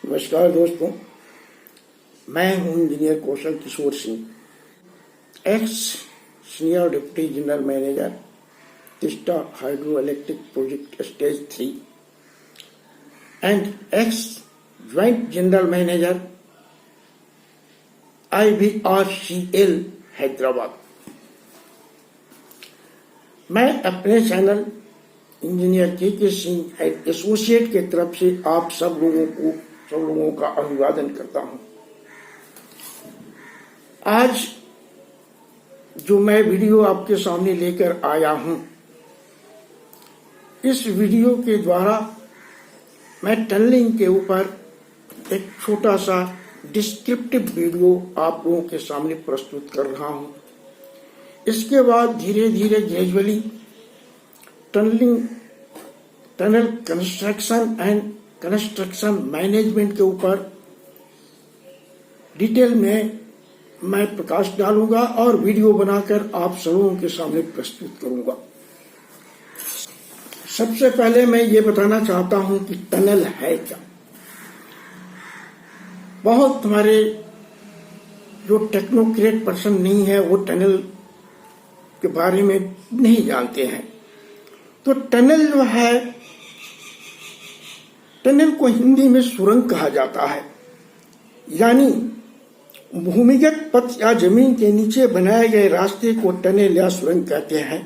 नमस्कार दोस्तों, मैं हूं engineer Kaushal Kishore Singh, ex senior deputy general manager Teesta hydroelectric project stage 3 and ex joint general manager IVRCL Hyderabad. मैं अपने चैनल इंजीनियर के सिंह एसोसिएट के तरफ से आप सब लोगों का अभिवादन करता हूं। आज जो मैं वीडियो आपके सामने लेकर आया हूं, इस वीडियो के द्वारा मैं टनलिंग के ऊपर एक छोटा सा डिस्क्रिप्टिव वीडियो आप लोगों के सामने प्रस्तुत कर रहा हूं। इसके बाद धीरे धीरे gradually tunnel construction and construction management के ऊपर डिटेल में मैं प्रकाश डालूंगा और वीडियो बनाकर आप सबों के सामने प्रस्तुत करूंगा। सबसे पहले मैं ये बताना चाहता हूं कि टनल है क्या। बहुत हमारे जो टेक्नोक्रेट पर्सन नहीं है वो टनल के बारे में नहीं जानते हैं। तो टनल जो है, टनल को हिंदी में सुरंग कहा जाता है, यानी भूमिगत पथ या जमीन के नीचे बनाए गए रास्ते को टनल या सुरंग कहते हैं।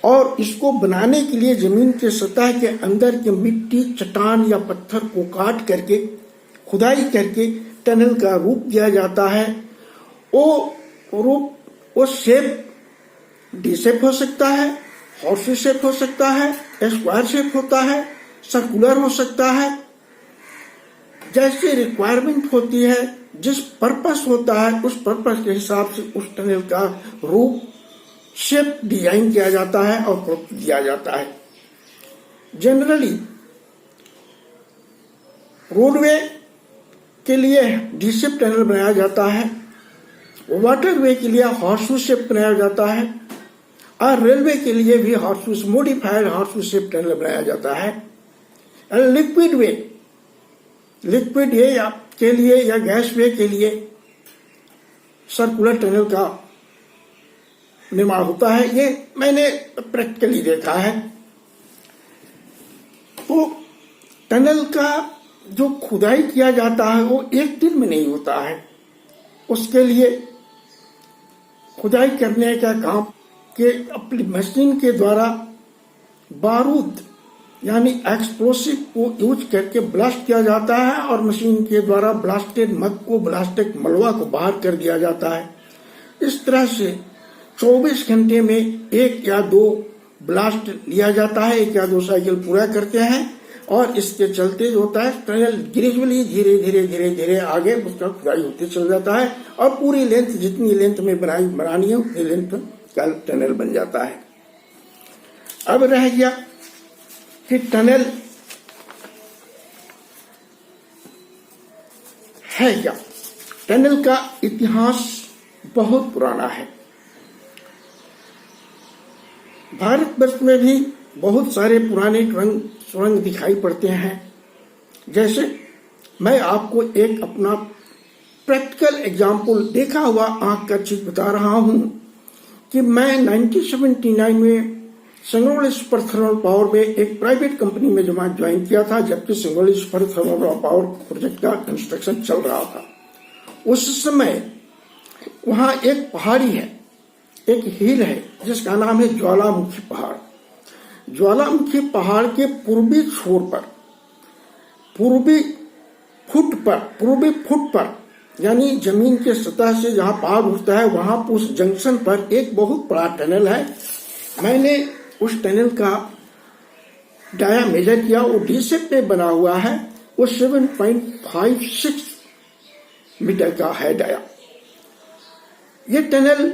और इसको बनाने के लिए जमीन के सतह के अंदर के मिट्टी, चट्टान या पत्थर को काट करके खुदाई करके टनल का रूप दिया जाता है। वो शेप डी शेप हो सकता है, हॉर्स शेप हो सकता है, स्क्वायर शेप होता है, सर्कुलर हो सकता है। जैसे रिक्वायरमेंट होती है, जिस पर्पस होता है, उस पर्पस के हिसाब से उस टनल का रूप शेप डिजाइन किया जाता है और रूप दिया जाता है। जनरली रोडवे के लिए डी शेप टनल बनाया जाता है, वाटरवे के लिए हॉर्स शेप बनाया जाता है और रेलवे के लिए भी मॉडिफाइड हॉर्स शेप टनल बनाया जाता है। लिक्विड वे के लिए या गैस वे के लिए सर्कुलर टनल का निर्माण होता है। ये मैंने प्रैक्टिकली देखा है। तो टनल का जो खुदाई किया जाता है वो एक दिन में नहीं होता है। उसके लिए खुदाई करने का काम के अपनी मशीन के द्वारा बारूद यानी एक्सप्लोसिव को यूज करके ब्लास्ट किया जाता है और मशीन के द्वारा ब्लास्टेड मलबा को बाहर कर दिया जाता है। इस तरह से 24 घंटे में एक या दो ब्लास्ट लिया जाता है, एक या दो साइकिल पूरा करते हैं और इसके चलते जो होता है टनल ग्रेजुअली धीरे धीरे आगे उसका खुदाई होते चल जाता है और पूरी लेंथ, जितनी लेंथ में बनानी है उतनी लेंथ का टनल बन जाता है। अब रह गया कि टनल है क्या। टनल का इतिहास बहुत पुराना है। भारतवर्ष में भी बहुत सारे पुराने सुरंग दिखाई पड़ते हैं। जैसे मैं आपको एक अपना प्रैक्टिकल एग्जाम्पल, देखा हुआ आंख का चीज बता रहा हूं कि मैं 1979 में संगरोली सुपर थर्मल पावर में एक प्राइवेट कंपनी में ज्वाइन किया था, जबकि Sangroli super thermal power project का कंस्ट्रक्शन चल रहा था। उस समय वहां एक पहाड़ी है, एक हिल है जिसका नाम है ज्वालामुखी पहाड़। ज्वालामुखी पहाड़ के पूर्वी छोर पर, पूर्वी फुट पर यानी जमीन के सतह से जहां पहाड़ उठता है वहां उस जंक्शन पर एक बहुत बड़ा टनल है। मैंने उस टनल का डाया मेजर किया। वो डी शेप में बना हुआ है। वो 7.56 मीटर का है डाया। ये टनल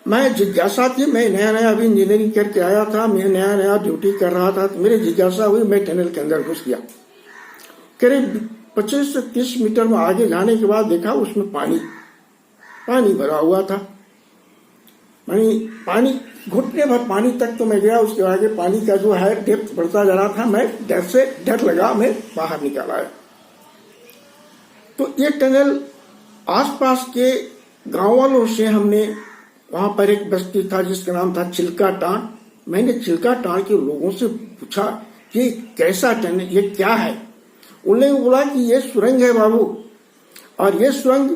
मैं जिज्ञासा थी, मैं नया अभी इंजीनियरिंग करके आया था, मैं नया ड्यूटी कर रहा था, तो मेरी जिज्ञासा हुई, मैं टनल के अंदर घुस गया। करीब 25 से 30 मीटर में आगे जाने के बाद देखा उसमें पानी भरा हुआ था। पानी घुटने भर पानी तक तो मैं गया। उसके आगे पानी का जो है डेप्थ बढ़ता जा रहा था। मैं डर लगा, मैं बाहर निकल आया। तो ये टनल आसपास के गांव वालों से हमने, वहां पर एक बस्ती था जिसका नाम था चिल्का टांड, मैंने चिल्का टांड के लोगों से पूछा कि कैसा टनल, ये क्या है। उन्होंने बोला कि ये सुरंग है बाबू, और ये सुरंग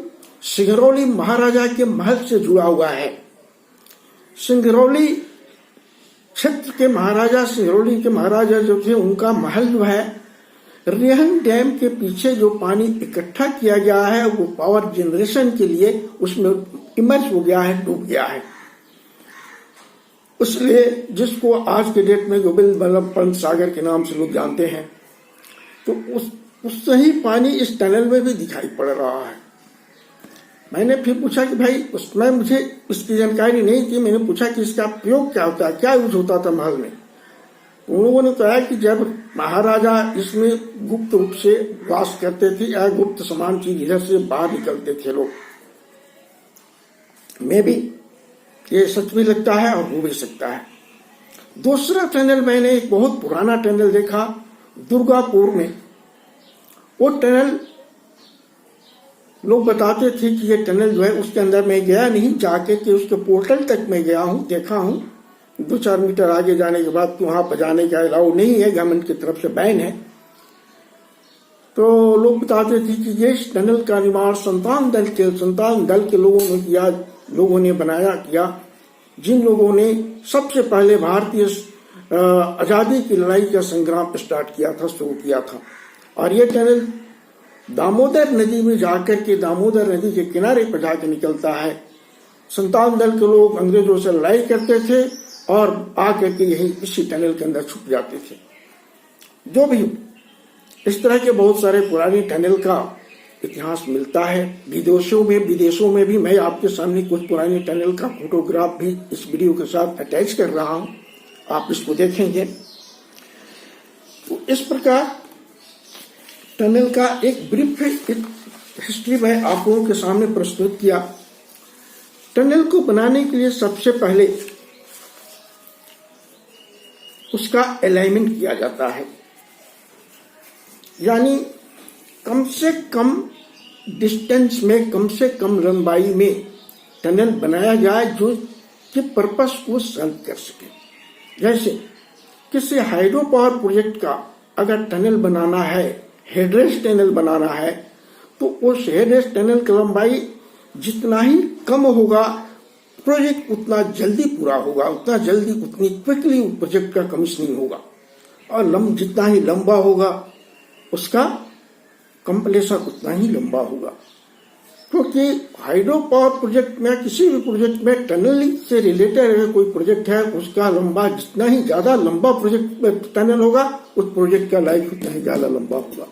सिंगरौली महाराजा के महल से जुड़ा हुआ है। सिंगरौली क्षेत्र के महाराजा, सिंगरौली के महाराजा जो थे, उनका महल जो है रेहन डैम के पीछे जो पानी इकट्ठा किया गया है वो पावर जनरेशन के लिए उसमें इमर्ज हो गया है, डूब गया है। इसलिए जिसको आज के डेट में गोविंद बल्लभ पंत सागर के नाम से लोग जानते हैं, तो उससे ही पानी इस टनल में भी दिखाई पड़ रहा है। मैंने फिर पूछा कि भाई, उसमें मुझे इसकी जानकारी नहीं थी। मैंने पूछा कि इसका प्रयोग क्या होता है, क्या यूज होता था महल में। उन लोगों ने कहा कि जब महाराजा इसमें गुप्त रूप से वास करते थे या गुप्त समान चीज इधर से बाहर निकलते थे लोग। मैं भी ये सच भी लगता है और हो भी सकता है। दूसरा टनल, मैंने एक बहुत पुराना टनल देखा दुर्गापुर में। वो टनल लोग बताते थे कि ये टनल जो है, उसके अंदर मैं गया नहीं, जाके के उसके पोर्टल तक मैं गया हूँ, देखा हूँ। 2-4 मीटर आगे जाने के बाद वहां पर जाने का अलाउ नहीं है, गवर्नमेंट की तरफ से बैन है। तो लोग बताते थे कि ये टनल का निर्माण संतान दल के लोगों ने किया, लोगों ने बनाया किया, जिन लोगों ने सबसे पहले भारतीय आजादी की लड़ाई का संग्राम स्टार्ट किया था, शुरू किया था। और ये टनल दामोदर नदी में जाकर के, दामोदर नदी के किनारे पर जाकर निकलता है। संतान दल के लोग अंग्रेजों से लड़ाई करते थे और आकर के यही इसी टनल के अंदर छुप जाते थे। जो भी इस तरह के बहुत सारे पुराने टनल का इतिहास मिलता है। विदेशों में भी मैं आपके सामने कुछ पुराने टनल का फोटोग्राफ भी इस वीडियो के साथ अटैच कर रहा हूं, आप इसको देखेंगे। तो इस प्रकार टनल का एक ब्रीफ हिस्ट्री मैं आप लोगों के सामने प्रस्तुत किया। टनल को बनाने के लिए सबसे पहले उसका अलाइनमेंट किया जाता है, यानी कम से कम डिस्टेंस में, कम से कम लंबाई में टनल बनाया जाए जो कि पर्पस को सर्व कर सके। जैसे किसी हाइड्रो पावर प्रोजेक्ट का अगर टनल बनाना है, हेडरेस्ट टनल बनाना है, तो उस हेडरेस्ट टनल की लंबाई जितना ही कम होगा, प्रोजेक्ट उतना जल्दी पूरा होगा, उतना जल्दी, उतनी क्विकली प्रोजेक्ट का कमीशनिंग होगा। और जितना ही लंबा होगा उसका कंप्लीशन उतना ही लंबा होगा। क्योंकि हाइड्रो पावर प्रोजेक्ट में, किसी भी प्रोजेक्ट में टनल से रिलेटेड अगर कोई प्रोजेक्ट है, उसका लंबा, जितना ही ज्यादा लंबा प्रोजेक्ट टनल होगा, उस प्रोजेक्ट का लाइफ उतना ही ज्यादा लंबा होगा।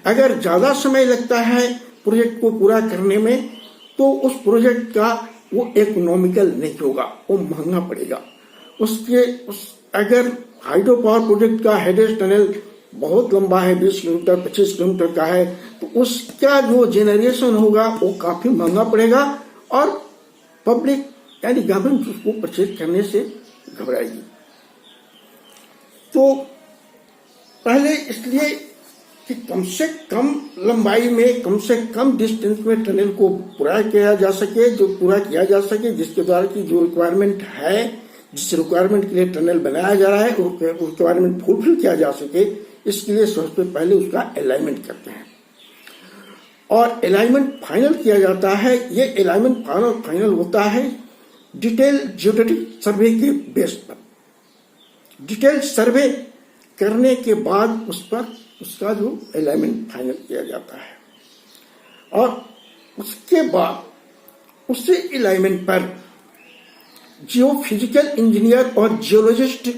अगर ज्यादा समय लगता है प्रोजेक्ट को पूरा करने में, तो उस प्रोजेक्ट का वो इकोनॉमिकल नहीं होगा, वो महंगा पड़ेगा। अगर हाइड्रो पावर प्रोजेक्ट का हेडरेस्ट टनल बहुत लंबा है, 20 किलोमीटर 25 किलोमीटर का है, तो उसका जो जेनरेशन होगा वो काफी महंगा पड़ेगा और पब्लिक यानी गवर्नमेंट उसको परचेज करने से घबराएगी। तो पहले इसलिए कि कम से कम लंबाई में, कम से कम डिस्टेंस में टनल को पूरा किया जा सके, जिसके द्वारा की जो रिक्वायरमेंट है, जिस रिक्वायरमेंट के लिए टनल बनाया जा रहा है, वो रिक्वायरमेंट फुलफिल किया जा सके, इसके लिए सबसे पहले उसका अलाइनमेंट करते हैं और अलाइनमेंट फाइनल किया जाता है। ये अलाइनमेंट फाइनल होता है डिटेल जियोडेटिक सर्वे के बेस पर। डिटेल सर्वे करने के बाद उस पर उसका जो अलाइनमेंट फाइनल किया जाता है और उसके बाद उसी अलाइनमेंट पर जियोफिजिकल इंजीनियर और जियोलॉजिस्ट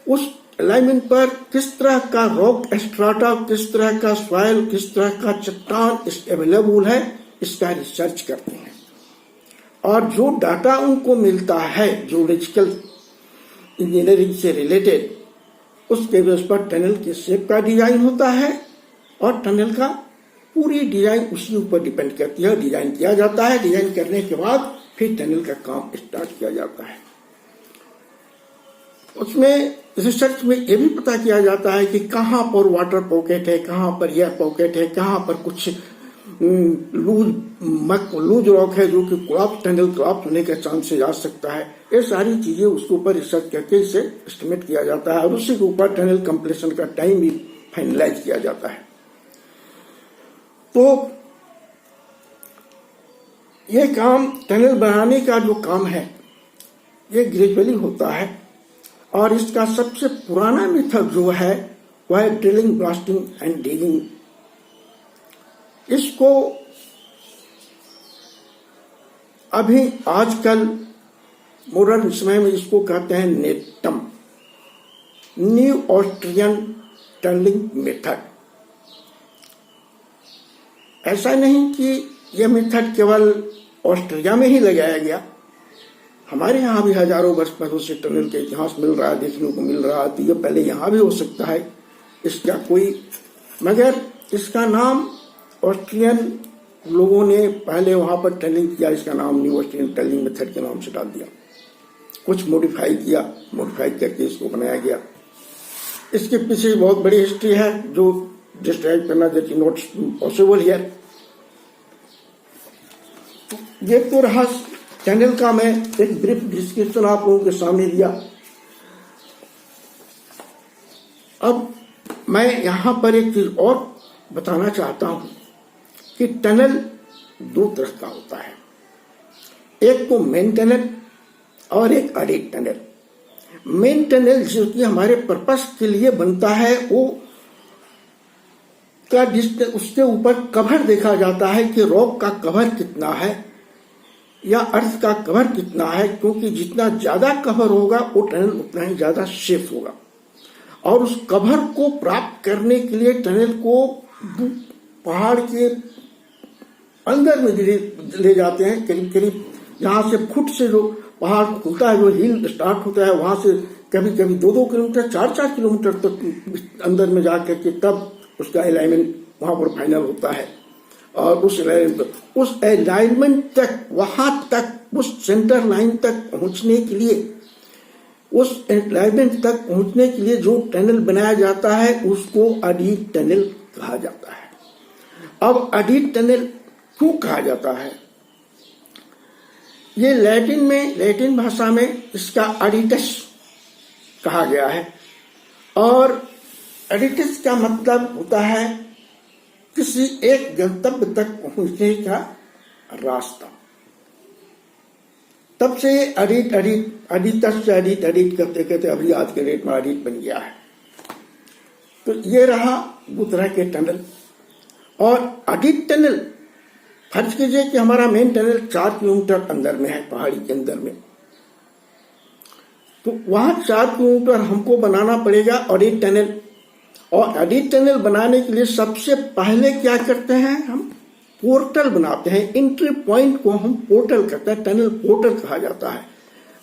उस अलाइनमेंट पर किस तरह का रॉक स्ट्राटा, किस तरह का सॉइल, किस तरह का चट्टान अवेलेबल है, इसका रिसर्च करते हैं। और जो डाटा उनको मिलता है जियोलॉजिकल इंजीनियरिंग से रिलेटेड, उसके बेस पर टनल के शेप का डिजाइन होता है और टनल का पूरी डिजाइन उसी ऊपर डिपेंड करती है। डिजाइन किया जाता है, डिजाइन करने के बाद फिर टनल का काम स्टार्ट किया जाता है। उसमें रिसर्च में ये भी पता किया जाता है कि कहाँ पर वाटर पॉकेट है, कहाँ पर एयर पॉकेट है, कहाँ पर कुछ लूज रॉक है जो कि कोलैप्स, टनल कोलैप्स होने का चांसेस आ सकता है। ये सारी चीजें उसके ऊपर रिसर्च करके इसे एस्टिमेट किया जाता है और उसी के ऊपर टनल कंप्लीशन का टाइम भी फाइनलाइज किया जाता है। तो ये काम, टनल बनाने का जो काम है, ये ग्रेजुअली होता है और इसका सबसे पुराना मेथड जो है वह है ड्रिलिंग, ब्लास्टिंग एंड डिगिंग। इसको अभी आजकल मॉडर्न समय में इसको कहते हैं नेटम, न्यू ऑस्ट्रियन टनलिंग मेथड। ऐसा नहीं कि यह मेथड केवल ऑस्ट्रिया में ही लगाया गया, हमारे यहाँ भी हजारों वर्ष पहले से टनल का इतिहास मिल रहा है, देखने को मिल रहा है। तो ये पहले यहाँ भी हो सकता है, इसका कोई, मगर इसका नाम ऑस्ट्रियन लोगों ने पहले वहां पर टनलिंग किया, इसका नाम न्यू ऑस्ट्रियन टनलिंग मेथड के नाम से डाल दिया। कुछ मॉडिफाई किया, मॉडिफाई करके इसको बनाया गया। इसके पीछे बहुत बड़ी हिस्ट्री है जो डिस्क्राइब करना that is not possible here. ये तो रहा टनल का, मैं एक ब्रीफ डिस्क्रिप्शन आप लोगों के सामने दिया। अब मैं यहां पर एक चीज और बताना चाहता हूं कि टनल दो तरह का होता है, एक तो मेन टनल और एक एडिट टनल। मेन टनल जो कि हमारे पर्पस के लिए बनता है, वो का उसके ऊपर कवर देखा जाता है कि रॉक का कवर कितना है या अर्थ का कवर कितना है, क्योंकि जितना ज्यादा कवर होगा वो टनल उतना ही ज्यादा सेफ होगा। और उस कवर को प्राप्त करने के लिए टनल को पहाड़ के अंदर में ले जाते हैं, करीब करीब जहां से फुट से जो पहाड़ खुलता है, जो हिल स्टार्ट होता है, वहां से कभी कभी 2-2 किलोमीटर 4-4 किलोमीटर तक अंदर में जाकर के तब उसका अलाइनमेंट वहां पर फाइनल होता है। और उस अलाइनमेंट तक, वहां तक, उस सेंटर लाइन तक पहुंचने के लिए, उस अलाइनमेंट तक पहुंचने के लिए जो टनल बनाया जाता है उसको एडिट टनल कहा जाता है। अब एडिट टनल क्यों कहा जाता है? ये लैटिन भाषा में इसका एडिटस कहा गया है और एडिटस का मतलब होता है किसी एक गंतव्य तक पहुंचने का रास्ता। तब से एडिट करते करते अभी आज के डेट में एडिट बन गया है। तो ये रहा वो तरह के टनल। और एडिट टनल, फर्ज कीजिए कि हमारा मेन टनल 4 किलोमीटर अंदर में है, पहाड़ी के अंदर में, तो वहां 4 किलोमीटर हमको बनाना पड़ेगा एडिट टनल। और एडिट टनल बनाने के लिए सबसे पहले क्या करते हैं, हम पोर्टल बनाते हैं। एंट्री पॉइंट को हम पोर्टल करते हैं, टनल पोर्टल कहा जाता है।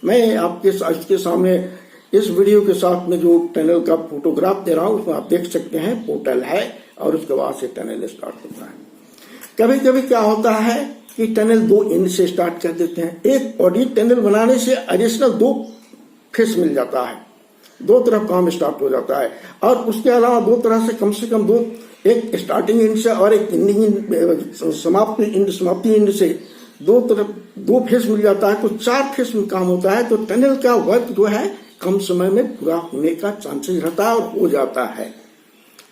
मैं आपके सामने इस वीडियो के साथ में जो टनल का फोटोग्राफ दे रहा हूं उसमें आप देख सकते हैं पोर्टल है और उसके बाद से टनल स्टार्ट होता है। कभी कभी क्या होता है कि टनल 2 एंड से स्टार्ट कर देते हैं। एक एडिट टनल बनाने से एडिशनल 2 फेस मिल जाता है, 2 तरफ काम स्टार्ट हो जाता है। और उसके अलावा 2 तरह से कम 2, एक स्टार्टिंग एंड से और एक एंडिंग समाप्ति एंड से 2 तरफ 2 फेस मिल जाता है, तो 4 फेस में काम होता है। तो टनल का वर्क जो है कम समय में पूरा होने का चांसेस रहता है और हो जाता है।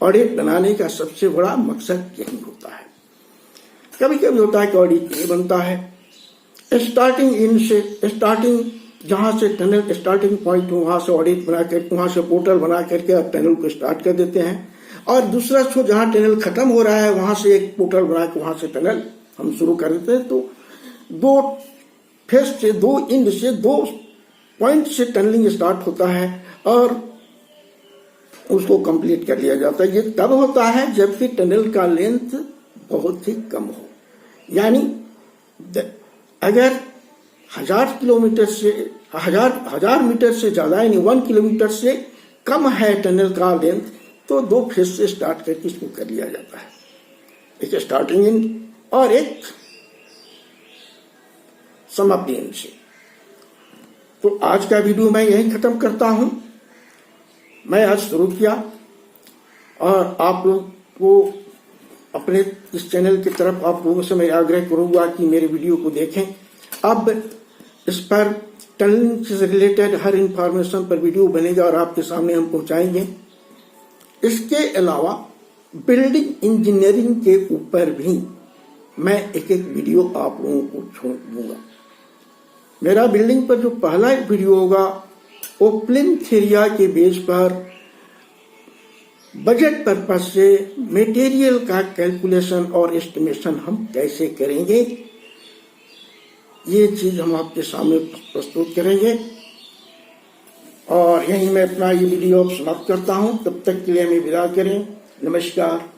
ऑडिट बनाने का सबसे बड़ा मकसद यही होता है। कभी कभी होता है कि ऑडिट नहीं बनता है, स्टार्टिंग एंड से, स्टार्टिंग जहां से टनल स्टार्टिंग पॉइंट हो वहां से ऑडिट बना कर, वहां से पोर्टल बना करके टनल को स्टार्ट कर देते हैं। और दूसरा छो जहां टनल खत्म हो रहा है वहां से एक पोर्टल बना के वहां से टनल हम शुरू कर देते हैं। तो 2 फेस से, 2 एंड से, 2 पॉइंट से टनलिंग स्टार्ट होता है और उसको कंप्लीट कर लिया जाता है। ये तब होता है जबकि टनल का लेंथ बहुत ही कम हो, यानी अगर 1000 किलोमीटर से 1000 मीटर से ज्यादा, यानी 1 किलोमीटर से कम है टनल का लेंथ, तो 2 फेज से स्टार्ट करके इसको कर लिया जाता है, एक स्टार्टिंग एंड और एक समाप्ति एंड से। तो आज का वीडियो मैं यही खत्म करता हूं मैं आज शुरू किया और आप लोग को अपने इस चैनल की तरफ आप लोगों से मैं आग्रह करूंगा कि मेरे वीडियो को देखें। अब इस पर टनलिंग से रिलेटेड हर इंफॉर्मेशन पर वीडियो बनेगा और आपके सामने हम पहुंचाएंगे। इसके अलावा बिल्डिंग इंजीनियरिंग के ऊपर भी मैं एक एक वीडियो आप लोगों को छोड़ दूंगा। मेरा बिल्डिंग पर जो पहला एक वीडियो होगा वो प्लिंथ एरिया के बेस पर बजट पर्पज से मटेरियल का कैलकुलेशन और एस्टिमेशन हम कैसे करेंगे, ये चीज हम आपके सामने प्रस्तुत करेंगे। और यहीं मैं अपना ये वीडियो समाप्त करता हूं। तब तक के लिए हमें विदा करें। नमस्कार।